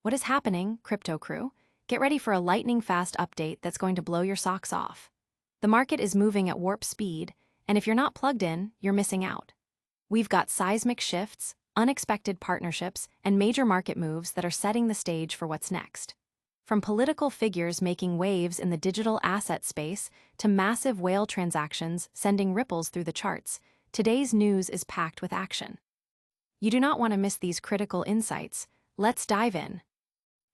What is happening, crypto crew? Get ready for a lightning-fast update that's going to blow your socks off. The market is moving at warp speed, and if you're not plugged in, you're missing out. We've got seismic shifts, unexpected partnerships, and major market moves that are setting the stage for what's next. From political figures making waves in the digital asset space to massive whale transactions sending ripples through the charts, today's news is packed with action. You do not want to miss these critical insights. Let's dive in.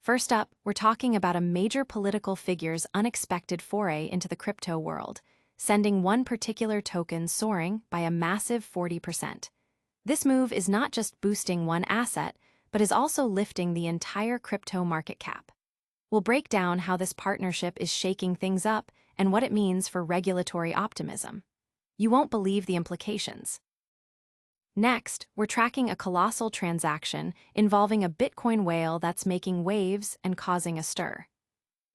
First up, we're talking about a major political figure's unexpected foray into the crypto world, sending one particular token soaring by a massive 40%. This move is not just boosting one asset, but is also lifting the entire crypto market cap. We'll break down how this partnership is shaking things up and what it means for regulatory optimism. You won't believe the implications. Next, we're tracking a colossal transaction involving a Bitcoin whale that's making waves and causing a stir.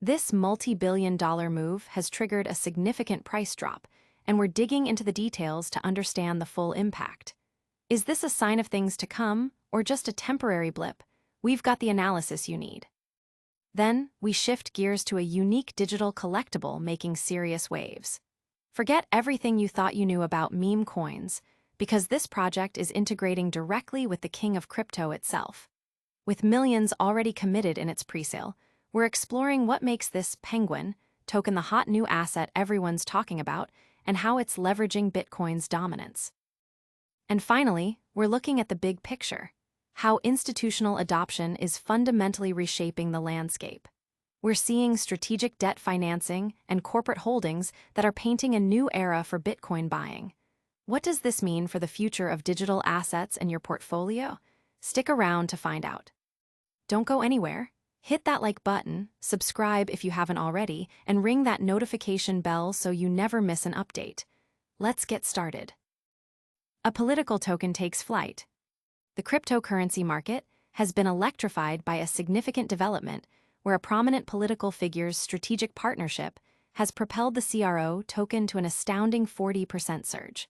This multi-billion-dollar move has triggered a significant price drop, and we're digging into the details to understand the full impact. Is this a sign of things to come, or just a temporary blip? We've got the analysis you need. Then, we shift gears to a unique digital collectible making serious waves. Forget everything you thought you knew about meme coins, because this project is integrating directly with the king of crypto itself. With millions already committed in its presale, we're exploring what makes this Penguin token the hot new asset everyone's talking about and how it's leveraging Bitcoin's dominance. And finally, we're looking at the big picture, how institutional adoption is fundamentally reshaping the landscape. We're seeing strategic debt financing and corporate holdings that are painting a new era for Bitcoin buying. What does this mean for the future of digital assets and your portfolio? Stick around to find out. Don't go anywhere. Hit that like button, subscribe if you haven't already, and ring that notification bell so you never miss an update. Let's get started. A political token takes flight. The cryptocurrency market has been electrified by a significant development where a prominent political figure's strategic partnership has propelled the CRO token to an astounding 40% surge.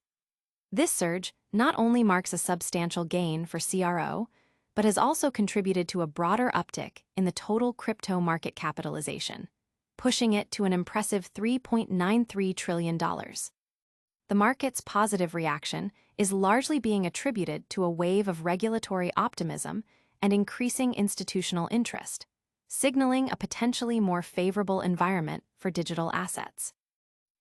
This surge not only marks a substantial gain for CRO, but has also contributed to a broader uptick in the total crypto market capitalization, pushing it to an impressive $3.93 trillion. The market's positive reaction is largely being attributed to a wave of regulatory optimism and increasing institutional interest, signaling a potentially more favorable environment for digital assets.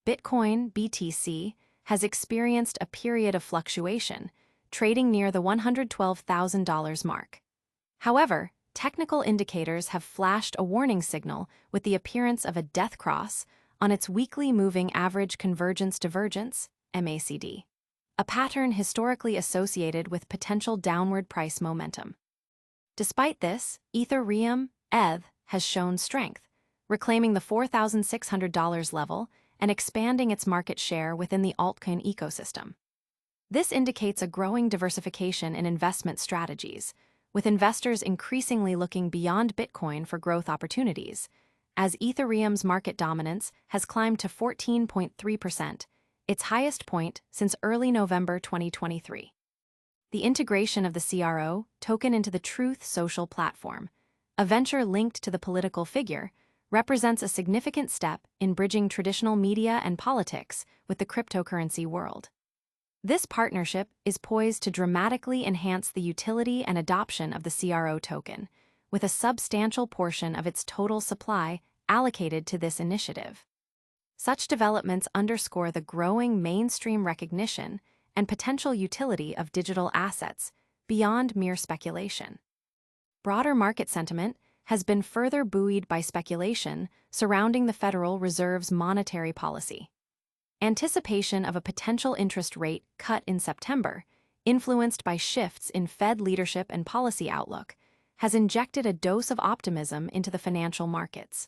Bitcoin, BTC, has experienced a period of fluctuation, trading near the $112,000 mark. However, technical indicators have flashed a warning signal with the appearance of a death cross on its weekly moving average convergence divergence, MACD, a pattern historically associated with potential downward price momentum. Despite this, Ethereum, ETH, has shown strength, reclaiming the $4,600 level and expanding its market share within the altcoin ecosystem. This indicates a growing diversification in investment strategies, with investors increasingly looking beyond Bitcoin for growth opportunities, as Ethereum's market dominance has climbed to 14.3%, its highest point since early November 2023. The integration of the CRO token into the Truth Social platform, a venture linked to the political figure, represents a significant step in bridging traditional media and politics with the cryptocurrency world. This partnership is poised to dramatically enhance the utility and adoption of the CRO token, with a substantial portion of its total supply allocated to this initiative. Such developments underscore the growing mainstream recognition and potential utility of digital assets beyond mere speculation. Broader market sentiment has been further buoyed by speculation surrounding the Federal Reserve's monetary policy. Anticipation of a potential interest rate cut in September, influenced by shifts in Fed leadership and policy outlook, has injected a dose of optimism into the financial markets.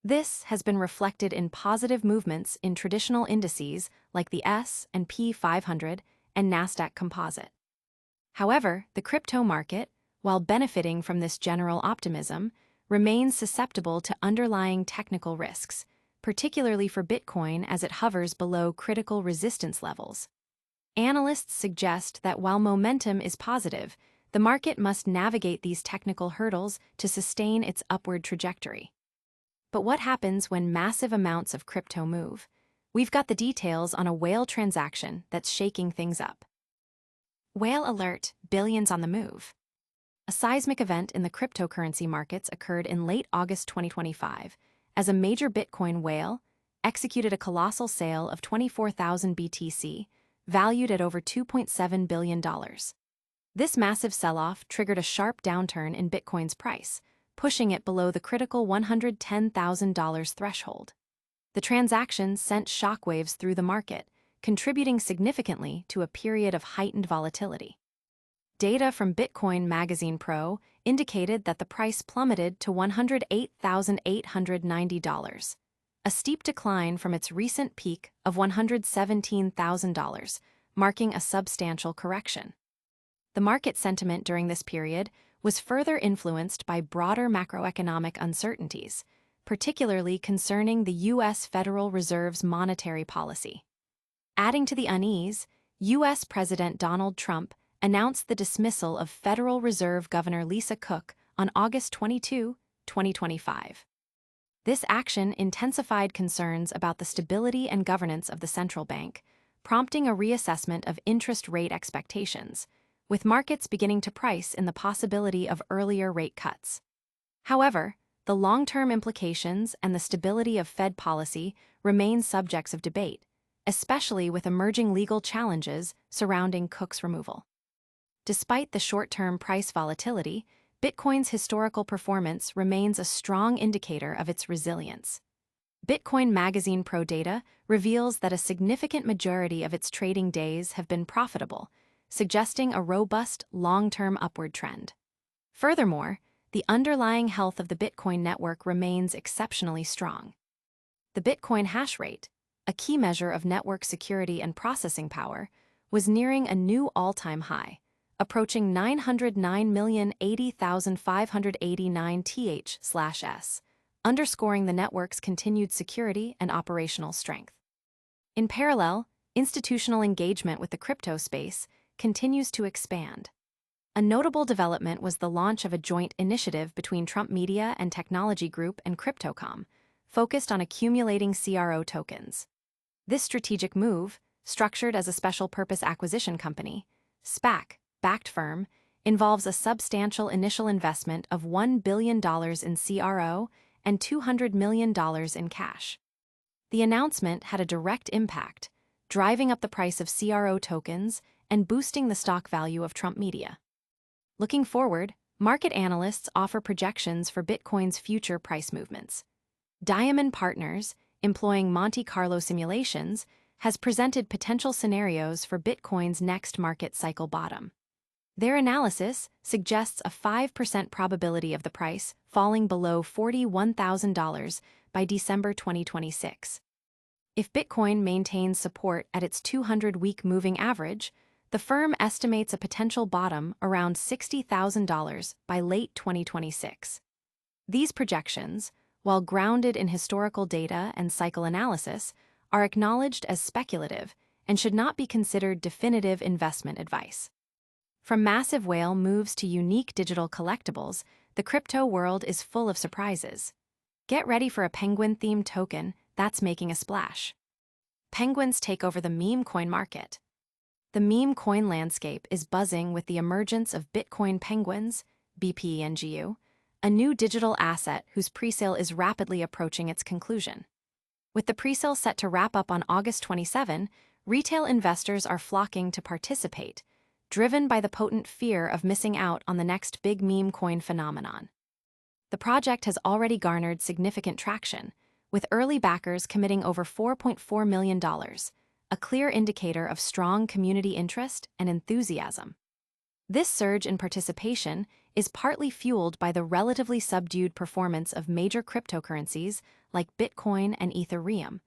This has been reflected in positive movements in traditional indices like the S&P 500 and Nasdaq Composite. However, the crypto market, while benefiting from this general optimism, remains susceptible to underlying technical risks, particularly for Bitcoin as it hovers below critical resistance levels. Analysts suggest that while momentum is positive, The market must navigate these technical hurdles to sustain its upward trajectory. But what happens when massive amounts of crypto move? We've got the details on a whale transaction that's shaking things up. Whale alert, billions on the move. A seismic event in the cryptocurrency markets occurred in late August 2025 as a major Bitcoin whale executed a colossal sale of 24,000 BTC, valued at over $2.7 billion. This massive sell-off triggered a sharp downturn in Bitcoin's price, pushing it below the critical $110,000 threshold. The transaction sent shockwaves through the market, contributing significantly to a period of heightened volatility. Data from Bitcoin Magazine Pro indicated that the price plummeted to $108,890, a steep decline from its recent peak of $117,000, marking a substantial correction. The market sentiment during this period was further influenced by broader macroeconomic uncertainties, particularly concerning the U.S. Federal Reserve's monetary policy. Adding to the unease, U.S. President Donald Trump announced the dismissal of Federal Reserve Governor Lisa Cook on August 22, 2025. This action intensified concerns about the stability and governance of the central bank, prompting a reassessment of interest rate expectations, with markets beginning to price in the possibility of earlier rate cuts. However, the long-term implications and the stability of Fed policy remain subjects of debate, especially with emerging legal challenges surrounding Cook's removal. Despite the short-term price volatility, Bitcoin's historical performance remains a strong indicator of its resilience. Bitcoin Magazine Pro data reveals that a significant majority of its trading days have been profitable, suggesting a robust long-term upward trend. Furthermore, the underlying health of the Bitcoin network remains exceptionally strong. The Bitcoin hash rate, a key measure of network security and processing power, was nearing a new all-time high, approaching 909,080,589 TH/s, underscoring the network's continued security and operational strength. In parallel, institutional engagement with the crypto space continues to expand. A notable development was the launch of a joint initiative between Trump Media and Technology Group and Crypto.com, focused on accumulating CRO tokens. This strategic move, structured as a special purpose acquisition company, SPAC, backed firm, involves a substantial initial investment of $1 billion in CRO and $200 million in cash. The announcement had a direct impact, driving up the price of CRO tokens and boosting the stock value of Trump Media. Looking forward, market analysts offer projections for Bitcoin's future price movements. Diamond Partners, employing Monte Carlo simulations, has presented potential scenarios for Bitcoin's next market cycle bottom. Their analysis suggests a 5% probability of the price falling below $41,000 by December 2026. If Bitcoin maintains support at its 200-week moving average, the firm estimates a potential bottom around $60,000 by late 2026. These projections, while grounded in historical data and cycle analysis, are acknowledged as speculative and should not be considered definitive investment advice. From massive whale moves to unique digital collectibles, the crypto world is full of surprises. Get ready for a penguin-themed token that's making a splash. Penguins take over the meme coin market. The meme coin landscape is buzzing with the emergence of Bitcoin penguins, BPENGU, a new digital asset whose presale is rapidly approaching its conclusion. With the presale set to wrap up on August 27, retail investors are flocking to participate, driven by the potent fear of missing out on the next big meme coin phenomenon. The project has already garnered significant traction, with early backers committing over $4.4 million, a clear indicator of strong community interest and enthusiasm. This surge in participation is partly fueled by the relatively subdued performance of major cryptocurrencies like Bitcoin and Ethereum,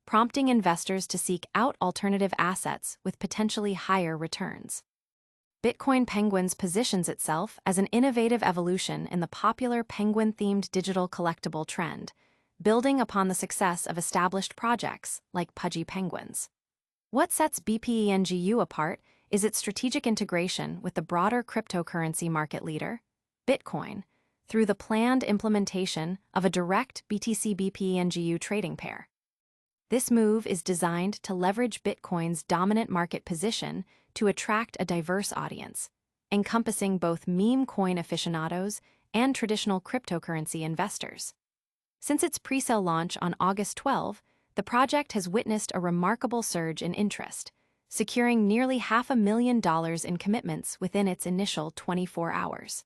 prompting investors to seek out alternative assets with potentially higher returns. Bitcoin Penguins positions itself as an innovative evolution in the popular penguin-themed digital collectible trend, building upon the success of established projects like Pudgy Penguins. What sets BPENGU apart is its strategic integration with the broader cryptocurrency market leader, Bitcoin, through the planned implementation of a direct BTC-BPNGU trading pair. This move is designed to leverage Bitcoin's dominant market position to attract a diverse audience, encompassing both meme coin aficionados and traditional cryptocurrency investors. Since its presale launch on August 12, the project has witnessed a remarkable surge in interest, securing nearly $500,000 in commitments within its initial 24 hours.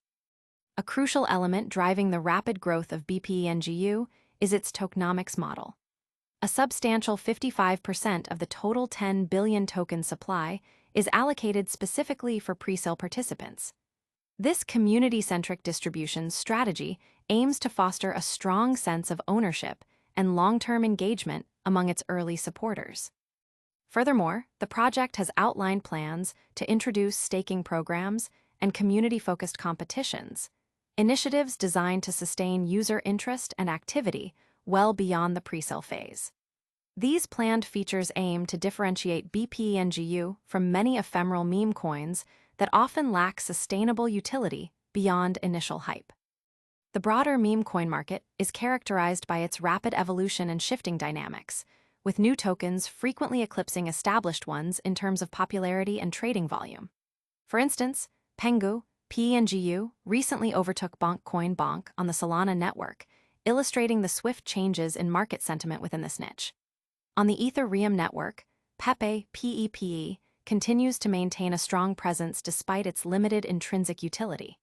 A crucial element driving the rapid growth of BPNGU is its tokenomics model. A substantial 55% of the total 10 billion token supply is allocated specifically for presale participants. This community-centric distribution strategy aims to foster a strong sense of ownership and long-term engagement among its early supporters. Furthermore, the project has outlined plans to introduce staking programs and community-focused competitions, initiatives designed to sustain user interest and activity well beyond the presale phase. These planned features aim to differentiate BPNGU from many ephemeral meme coins that often lack sustainable utility beyond initial hype. The broader meme coin market is characterized by its rapid evolution and shifting dynamics, with new tokens frequently eclipsing established ones in terms of popularity and trading volume. For instance, Pengu, PNGU, recently overtook Bonkcoin Bonk on the Solana network, illustrating the swift changes in market sentiment within this niche. On the Ethereum network, Pepe, PEPE, continues to maintain a strong presence despite its limited intrinsic utility.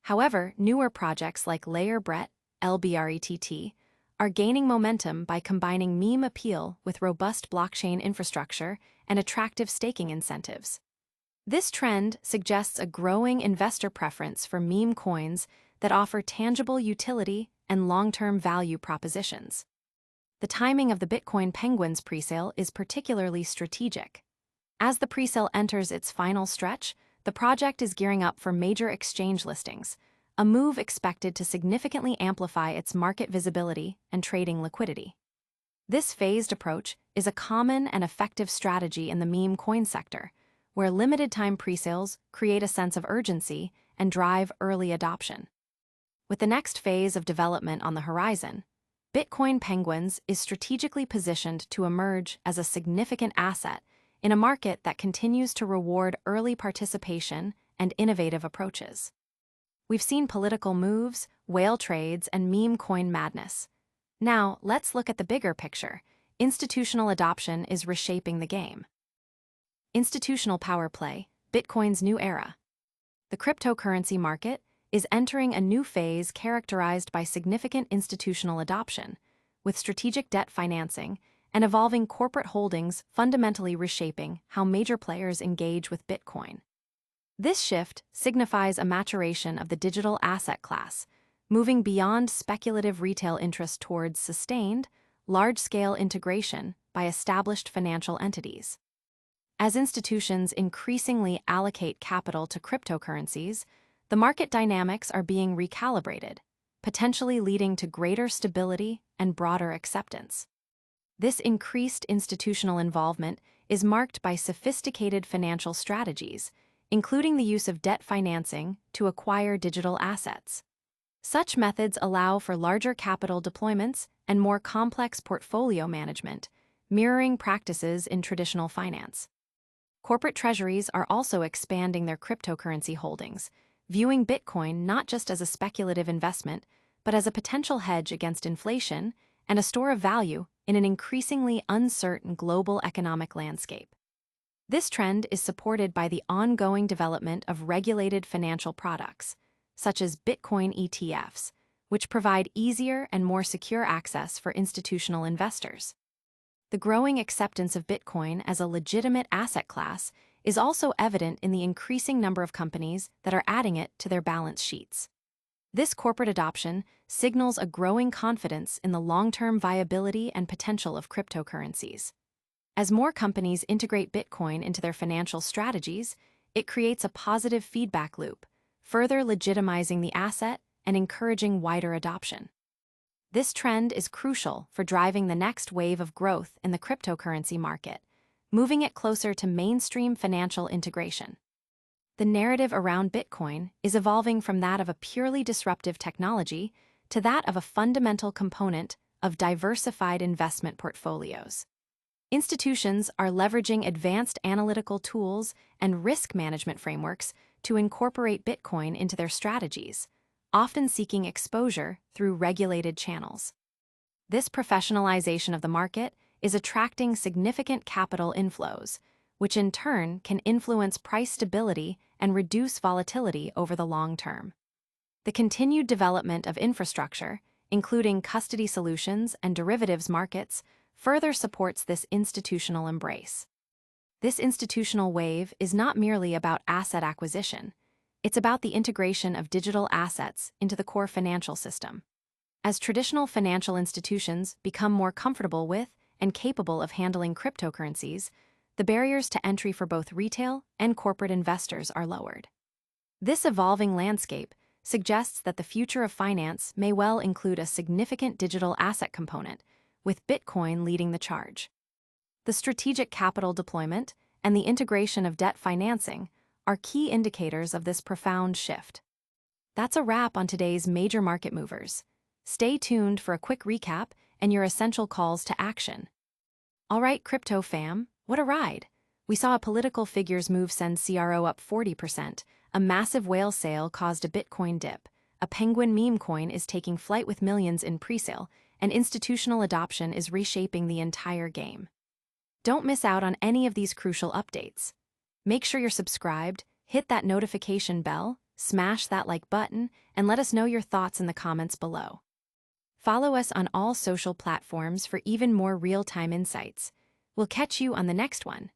However, newer projects like Layer Brett, LBRETT, are gaining momentum by combining meme appeal with robust blockchain infrastructure and attractive staking incentives. This trend suggests a growing investor preference for meme coins that offer tangible utility and long-term value propositions. The timing of the Bitcoin Penguins presale is particularly strategic. As the presale enters its final stretch, the project is gearing up for major exchange listings, a move expected to significantly amplify its market visibility and trading liquidity. This phased approach is a common and effective strategy in the meme coin sector, where limited-time presales create a sense of urgency and drive early adoption. With the next phase of development on the horizon, Bitcoin Penguins is strategically positioned to emerge as a significant asset in a market that continues to reward early participation and innovative approaches. We've seen political moves, whale trades, and meme coin madness. Now, let's look at the bigger picture. Institutional adoption is reshaping the game. Institutional power play, Bitcoin's new era. The cryptocurrency market is entering a new phase characterized by significant institutional adoption, with strategic debt financing and evolving corporate holdings fundamentally reshaping how major players engage with Bitcoin. This shift signifies a maturation of the digital asset class, moving beyond speculative retail interest towards sustained, large-scale integration by established financial entities. As institutions increasingly allocate capital to cryptocurrencies, the market dynamics are being recalibrated, potentially leading to greater stability and broader acceptance. This increased institutional involvement is marked by sophisticated financial strategies, including the use of debt financing to acquire digital assets. Such methods allow for larger capital deployments and more complex portfolio management, mirroring practices in traditional finance. Corporate treasuries are also expanding their cryptocurrency holdings, viewing Bitcoin not just as a speculative investment, but as a potential hedge against inflation and a store of value in an increasingly uncertain global economic landscape. This trend is supported by the ongoing development of regulated financial products, such as Bitcoin ETFs, which provide easier and more secure access for institutional investors. The growing acceptance of Bitcoin as a legitimate asset class is also evident in the increasing number of companies that are adding it to their balance sheets. This corporate adoption signals a growing confidence in the long-term viability and potential of cryptocurrencies. As more companies integrate Bitcoin into their financial strategies, it creates a positive feedback loop, further legitimizing the asset and encouraging wider adoption. This trend is crucial for driving the next wave of growth in the cryptocurrency market, moving it closer to mainstream financial integration. The narrative around Bitcoin is evolving from that of a purely disruptive technology to that of a fundamental component of diversified investment portfolios. Institutions are leveraging advanced analytical tools and risk management frameworks to incorporate Bitcoin into their strategies, often seeking exposure through regulated channels. This professionalization of the market is attracting significant capital inflows, which in turn can influence price stability and reduce volatility over the long term. The continued development of infrastructure, including custody solutions and derivatives markets, further supports this institutional embrace. This institutional wave is not merely about asset acquisition, it's about the integration of digital assets into the core financial system. As traditional financial institutions become more comfortable with and capable of handling cryptocurrencies, the barriers to entry for both retail and corporate investors are lowered. This evolving landscape suggests that the future of finance may well include a significant digital asset component, with Bitcoin leading the charge. The strategic capital deployment and the integration of debt financing are key indicators of this profound shift. That's a wrap on today's major market movers. Stay tuned for a quick recap and your essential calls to action. All right, crypto fam, what a ride! We saw a political figure's move send CRO up 40%, a massive whale sale caused a Bitcoin dip, a penguin meme coin is taking flight with millions in presale, and institutional adoption is reshaping the entire game. Don't miss out on any of these crucial updates. Make sure you're subscribed, hit that notification bell, smash that like button, and let us know your thoughts in the comments below. Follow us on all social platforms for even more real-time insights. We'll catch you on the next one.